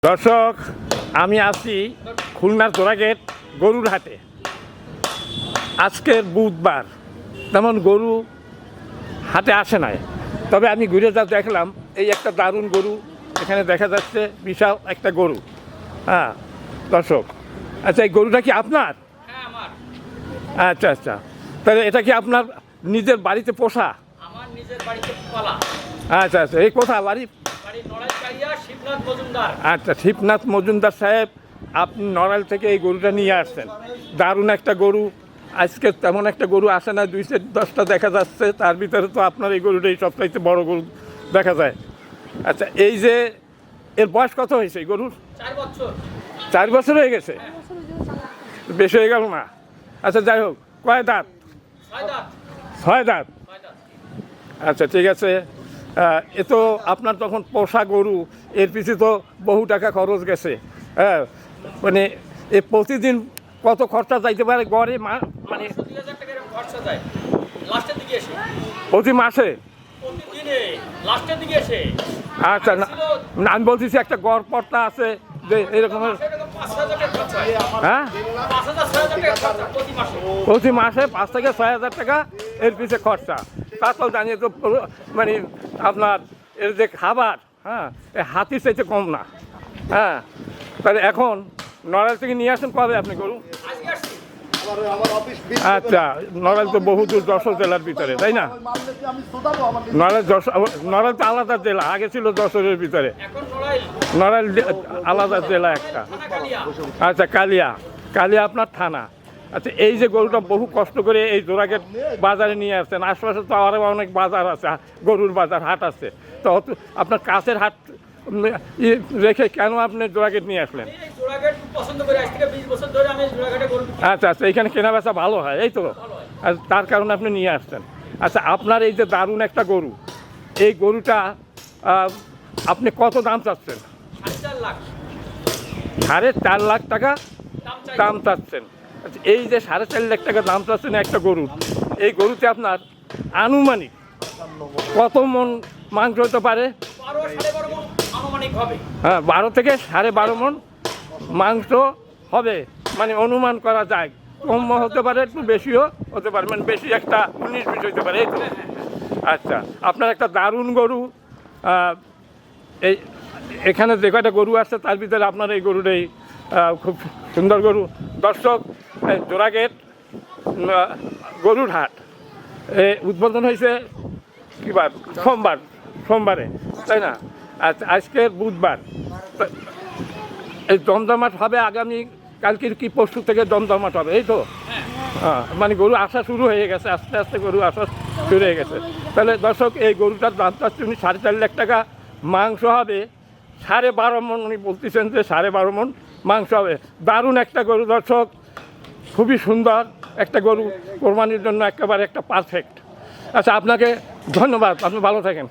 দর্শক, আমি আছি খুলনার জোড়াগেট গরুর হাটে। আজকের বুধবার, তেমন গরু হাটে আসে নাই, তবে আমি ঘুরে যা দেখলাম, এই একটা দারুণ গরু এখানে দেখা যাচ্ছে, বিশাল একটা গরু। হ্যাঁ দর্শক, আচ্ছা এই গরুটা কি আপনার? আচ্ছা আচ্ছা, তাহলে এটা কি আপনার নিজের বাড়িতে পোষা? আমার নিজের বাড়িতে পালা। আচ্ছা আচ্ছা, এই কোথা বাড়ি? আচ্ছা, শিবনাথ মজুমদার সাহেব, আপনি নড়াইল থেকে এই গরুটা নিয়ে আসছেন। দারুণ একটা গরু। আজকে তেমন একটা গরু আসে না, 2-10টা দেখা যাচ্ছে, তার ভিতরে তো আপনার এই গরুটাই সবচাইতে বড় গরু দেখা যায়। আচ্ছা, এই যে এর বয়স কত হয়েছে এই গরুর? 4 বছর। 4 বছর হয়ে গেছে? বেশি হয়ে গেল না? আচ্ছা যাই হোক, কয় দাঁত? 6 দাঁত। 6 দাঁত। আচ্ছা ঠিক আছে। এ তো আপনার তখন পোষা গরু, এর পিছনে তো বহু টাকা খরচ গেছে। হ্যাঁ, মানে এ প্রতিদিন কত খরচা যাইতে পারে গড়ে? মানে 20,000 টাকা এরকম খরচা যায় লাস্টের দিকে এসে। প্রতি মাসে? প্রতিদিনে লাস্টের দিকে এসে। আচ্ছা না, আমি বলতেছি একটা গড় পড়তা আছে যে এরকমের। 5,000 টাকা খরচা হয়। হ্যাঁ, 5,000-6,000 টাকা খরচা প্রতি মাসে। প্রতি মাসে 5 থেকে 6,000 টাকা এর পিছনে খরচা। তা তো জানিয়ে তো, মানে আপনার এর যে খাবার, হ্যাঁ, এই হাতির চাইতে কম না। হ্যাঁ, তাহলে এখন নড়াইল থেকে নিয়ে আসেন কবে আপনি গরু? আজকে আসছি। আচ্ছা, নড়াইল তো বহু দূর, যশোর জেলার ভিতরে, তাই না? নড়াইল তো আলাদা জেলা, আগে ছিল যশোরের ভিতরে। এখন নড়াইল নড়াইল আলাদা জেলা একটা। কালিয়া। আচ্ছা, কালিয়া আপনার থানা। আচ্ছা, এই যে গরুটা বহু কষ্ট করে এই জোড়াগেট বাজারে নিয়ে আসছেন, আশপাশে তো আরও অনেক বাজার আছে, গরুর বাজার, হাট আছে, তো আপনার কাছের হাট রেখে কেন আপনি জোড়াগেট নিয়ে আসলেন? এই জোড়াঘাট পছন্দ করে, আজ থেকে 20 বছর ধরে আমি জোড়াঘাটে গরু বিক্রি আচ্ছা আচ্ছা, এখানে কেনা বেচা ভালো হয়, এই তো? আর তার কারণে আপনি নিয়ে আসছেন। আচ্ছা, আপনার এই যে দারুণ একটা গরু, এই গরুটা আপনি কত দাম চাচ্ছেন? 4.5 লাখ 4.5 লাখ টাকা দাম চাই। দাম চাচ্ছেন। আচ্ছা, এই যে 4.5 লাখ টাকা দাম চাচ্ছেন একটা গরুর, এই গরুতে আপনার আনুমানিক কত মন মাংস হতে পারে? 12-12.5 মণ আনুমানিক হবে। হ্যাঁ, 12 থেকে 12.5 মন মাংস হবে, মানে অনুমান করা যায়। কম হতে পারে, একটু বেশিও হতে পারে, মানে বেশি একটা 19-20 হতে পারে, এই তো? আচ্ছা, আপনার একটা দারুণ গরু। এই এখানে যে কয়টা গরু আসছে তার ভিতরে আপনার এই গরুটাই খুব সুন্দর গরু। দর্শক, জোড়াগেট গরুর হাট উদ্বোধন হয়েছে কিবার? সোমবারে, তাই না? আচ্ছা, আজকের বুধবার। এই দমদমাট হবে আগামী কালকের কি পরশু থেকে দমদমাট হবে, এই তো? হ্যাঁ, মানে গরু আসা শুরু হয়ে গেছে, আস্তে আস্তে গরু আসা শুরু হয়ে গেছে। তাহলে দর্শক, এই গরুটার দাম চাচ্ছে উনি 4.5 লাখ টাকা। মাংস হবে 12.5 মণ, উনি বলতেছেন যে 12.5 মণ মাংস হবে। দারুণ একটা গরু দর্শক, খুবই সুন্দর একটা গরু, কোরবানির জন্য একেবারে একটা পারফেক্ট। আচ্ছা, আপনাকে ধন্যবাদ, আপনি ভালো থাকেন।